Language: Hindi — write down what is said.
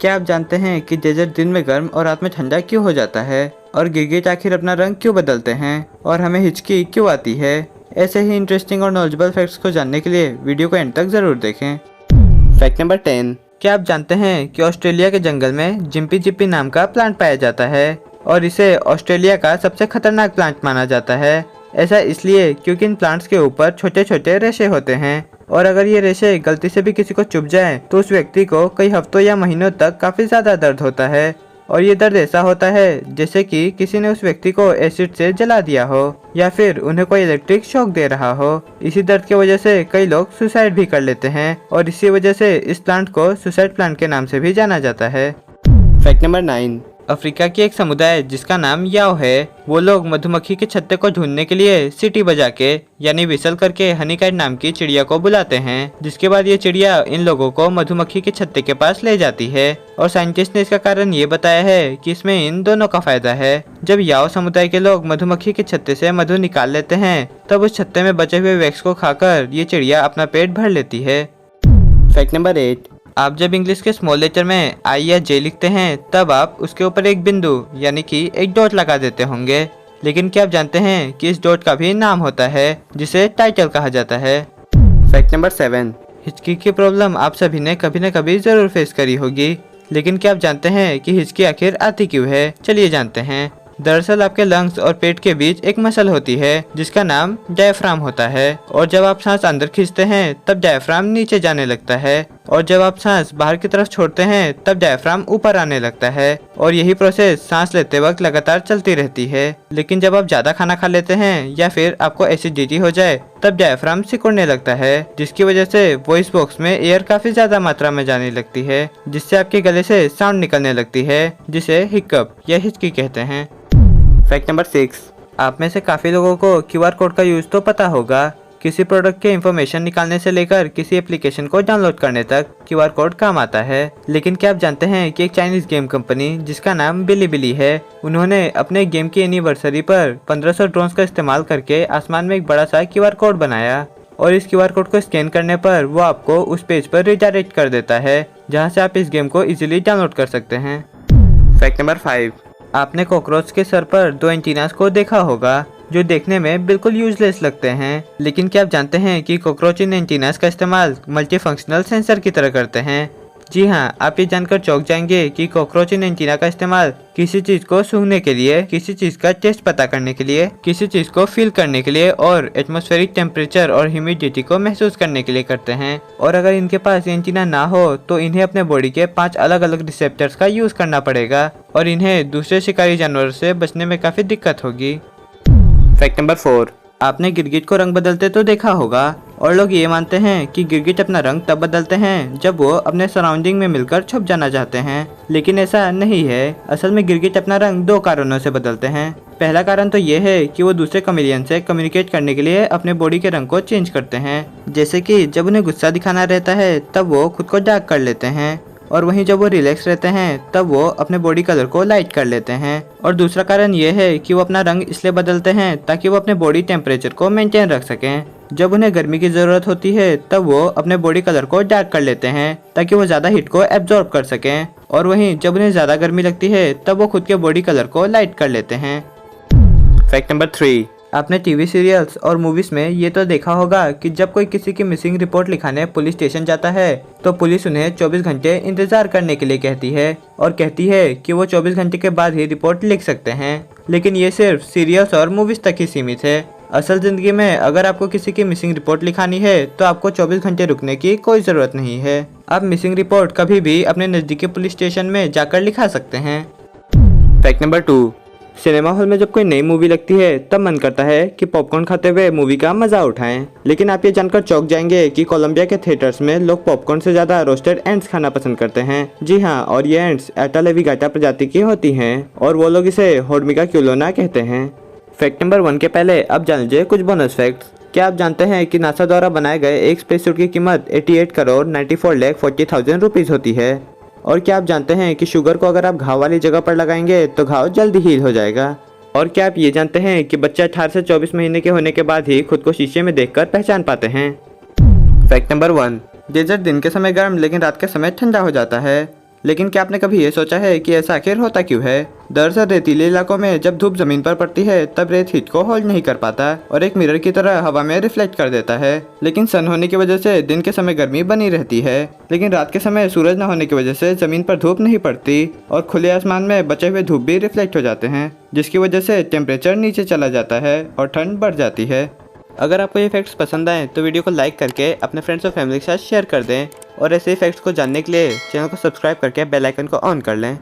क्या आप जानते हैं कि डेजर्ट दिन में गर्म और रात में ठंडा क्यों हो जाता है, और गिरगिट आखिर अपना रंग क्यों बदलते हैं, और हमें हिचकी क्यों आती है। ऐसे ही इंटरेस्टिंग और नॉलेजेबल फैक्ट्स को जानने के लिए वीडियो को एंड तक ज़रूर देखें। Fact number 10। क्या आप जानते हैं कि ऑस्ट्रेलिया के जंगल में जिम्पी जिप्पी नाम का प्लांट पाया जाता है, और इसे ऑस्ट्रेलिया का सबसे खतरनाक प्लांट माना जाता है। ऐसा इसलिए क्योंकि इन प्लांट्स के ऊपर छोटे छोटे रेशे होते हैं, और अगर ये रेशे गलती से भी किसी को चुभ जाए तो उस व्यक्ति को कई हफ्तों या महीनों तक काफ़ी ज़्यादा दर्द होता है। और ये दर्द ऐसा होता है जैसे कि किसी ने उस व्यक्ति को एसिड से जला दिया हो, या फिर उन्हें कोई इलेक्ट्रिक शॉक दे रहा हो। इसी दर्द की वजह से कई लोग सुसाइड भी कर लेते हैं, और इसी वजह से इस प्लांट को सुसाइड प्लांट के नाम से भी जाना जाता है। Fact number 9। अफ्रीका की एक समुदाय जिसका नाम याओ है, वो लोग मधुमक्खी के छत्ते को ढूंढने के लिए सीटी बजा के यानी विसल करके हनीकैट नाम की चिड़िया को बुलाते हैं, जिसके बाद ये चिड़िया इन लोगों को मधुमक्खी के छत्ते के पास ले जाती है। और साइंटिस्ट ने इसका कारण ये बताया है कि इसमें इन दोनों का फायदा है। जब याओ समुदाय के लोग मधुमक्खी के छत्ते से मधु निकाल लेते हैं, तब उस छत्ते में बचे हुए वैक्स को खाकर ये चिड़िया अपना पेट भर लेती है। Fact number 8। आप जब इंग्लिश के स्मॉल लेटर में आई या जे लिखते हैं, तब आप उसके ऊपर एक बिंदु यानी कि एक डॉट लगा देते होंगे। लेकिन क्या आप जानते हैं कि इस डॉट का भी नाम होता है, जिसे टाइटल कहा जाता है। Fact number 7। हिचकी की प्रॉब्लम आप सभी ने कभी न कभी जरूर फेस करी होगी, लेकिन क्या आप जानते हैं कि हिचकी आखिर आती क्यों है? चलिए जानते हैं। दरअसल आपके लंग्स और पेट के बीच एक मसल होती है जिसका नाम डायफ्राम होता है, और जब आप सांस अंदर खींचते हैं तब डायफ्राम नीचे जाने लगता है, और जब आप सांस बाहर की तरफ छोड़ते हैं तब डायफ्राम ऊपर आने लगता है। और यही प्रोसेस सांस लेते वक्त लगातार चलती रहती है। लेकिन जब आप ज्यादा खाना खा लेते हैं या फिर आपको एसिडिटी हो जाए, तब डायफ्राम सिकुड़ने लगता है, जिसकी वजह से वॉइस बॉक्स में एयर काफी ज्यादा मात्रा में जाने लगती है, जिससे आपके गले से साउंड निकलने लगती है, जिसे हिक्कप या हिचकी कहते हैं। Fact number 6। आप में से काफ़ी लोगों को क्यूआर कोड का यूज़ तो पता होगा। किसी प्रोडक्ट के इंफॉर्मेशन निकालने से लेकर किसी एप्लीकेशन को डाउनलोड करने तक क्यूआर कोड काम आता है। लेकिन क्या आप जानते हैं कि एक चाइनीज़ गेम कंपनी जिसका नाम बिलीबिली है, उन्होंने अपने गेम की एनिवर्सरी पर 1500 ड्रोन्स का इस्तेमाल करके आसमान में एक बड़ा सा क्यूआर कोड बनाया, और इस क्यूआर कोड को स्कैन करने पर वो आपको उस पेज पर रिडायरेक्ट कर देता है, जहाँ से आप इस गेम को ईजिली डाउनलोड कर सकते हैं। Fact number 5। आपने कॉकरोच के सर पर 2 एंटीनास को देखा होगा, जो देखने में बिल्कुल यूजलेस लगते हैं। लेकिन क्या आप जानते हैं कि कॉकरोच इन एंटीनास का इस्तेमाल मल्टीफंक्शनल सेंसर की तरह करते हैं? जी हाँ, आप ये जानकर चौंक जाएंगे कि कॉकरोच इन एंटीना का इस्तेमाल किसी चीज़ को सूंघने के लिए, किसी चीज़ का टेस्ट पता करने के लिए, किसी चीज़ को फील करने के लिए, और एटमॉस्फेरिक टेम्परेचर और ह्यूमिडिटी को महसूस करने के लिए करते हैं। और अगर इनके पास एंटीना ना हो तो इन्हें अपने बॉडी के 5 अलग अलग रिसेप्टर्स का यूज़ करना पड़ेगा, और इन्हें दूसरे शिकारी जानवरों से बचने में काफ़ी दिक्कत होगी। Fact number 4। आपने गिरगिट को रंग बदलते तो देखा होगा, और लोग ये मानते हैं कि गिरगिट अपना रंग तब बदलते हैं जब वो अपने सराउंडिंग में मिलकर छुप जाना चाहते हैं। लेकिन ऐसा नहीं है। असल में गिरगिट अपना रंग 2 कारणों से बदलते हैं। पहला कारण तो ये है कि वो दूसरे कमेलियन से कम्युनिकेट करने के लिए अपने बॉडी के रंग को चेंज करते हैं। जैसे कि जब उन्हें गुस्सा दिखाना रहता है तब वो खुद को डार्क कर लेते हैं, और वहीं जब वो रिलैक्स रहते हैं तब वो अपने बॉडी कलर को लाइट कर लेते हैं। और दूसरा कारण ये है कि वो अपना रंग इसलिए बदलते हैं ताकि वो अपने बॉडी टेम्परेचर को मेंटेन रख सकें। जब उन्हें गर्मी की ज़रूरत होती है तब वो अपने बॉडी कलर को डार्क कर लेते हैं ताकि वो ज़्यादा हीट को एब्जॉर्ब कर सकें, और वहीं जब उन्हें ज़्यादा गर्मी लगती है तब वो खुद के बॉडी कलर को लाइट कर लेते हैं। Fact number 3। आपने टीवी सीरियल्स और मूवीज में ये तो देखा होगा कि जब कोई किसी की मिसिंग रिपोर्ट लिखाने पुलिस स्टेशन जाता है तो पुलिस उन्हें 24 घंटे इंतजार करने के लिए कहती है, और कहती है कि वो 24 घंटे के बाद ही रिपोर्ट लिख सकते हैं। लेकिन ये सिर्फ सीरियल्स और मूवीज तक ही सीमित है। असल जिंदगी में अगर आपको किसी की मिसिंग रिपोर्ट लिखानी है तो आपको 24 घंटे रुकने की कोई ज़रूरत नहीं है। आप मिसिंग रिपोर्ट कभी भी अपने नज़दीकी पुलिस स्टेशन में जाकर लिखा सकते हैं। Fact number 2। सिनेमा हॉल में जब कोई नई मूवी लगती है तब मन करता है कि पॉपकॉर्न खाते हुए मूवी का मजा उठाएं। लेकिन आप ये जानकर चौंक जाएंगे कि कोलंबिया के थिएटर्स में लोग पॉपकॉर्न से ज़्यादा रोस्टेड एंट्स खाना पसंद करते हैं। जी हाँ, और ये एंट्स एटा लेविगाटा प्रजाति की होती हैं, और वो लोग इसे होर्मिगा क्यूलोना कहते हैं। फैक्ट नंबर 1 के पहले अब जान लीजिए कुछ बोनस फैक्ट्स। क्या आप जानते हैं कि नासा द्वारा बनाए गए एक स्पेस सूट की कीमत 88 करोड़ 94,40,000 रुपीज़ होती है? और क्या आप जानते हैं कि शुगर को अगर आप घाव वाली जगह पर लगाएंगे तो घाव जल्दी हील हो जाएगा? और क्या आप ये जानते हैं कि बच्चे 18 से 24 महीने के होने के बाद ही खुद को शीशे में देखकर पहचान पाते हैं? Fact number 1। डेजर्ट दिन के समय गर्म लेकिन रात के समय ठंडा हो जाता है। लेकिन क्या आपने कभी ये सोचा है कि ऐसा आखिर होता क्यों है? दरअसल रेतीले इलाकों में जब धूप जमीन पर पड़ती है तब रेत हीट को होल्ड नहीं कर पाता और एक मिरर की तरह हवा में रिफ्लेक्ट कर देता है। लेकिन सन होने की वजह से दिन के समय गर्मी बनी रहती है, लेकिन रात के समय सूरज न होने की वजह से जमीन पर धूप नहीं पड़ती और खुले आसमान में बचे हुए धूप भी रिफ्लेक्ट हो जाते हैं, जिसकी वजह से टेम्परेचर नीचे चला जाता है और ठंड बढ़ जाती है। अगर आपको ये फैक्ट्स पसंद आए तो वीडियो को लाइक करके अपने फ्रेंड्स और फैमिली के साथ शेयर कर दें और ऐसे ही फैक्ट्स को जानने के लिए चैनल को सब्सक्राइब करके बेल आइकन को ऑन कर लें।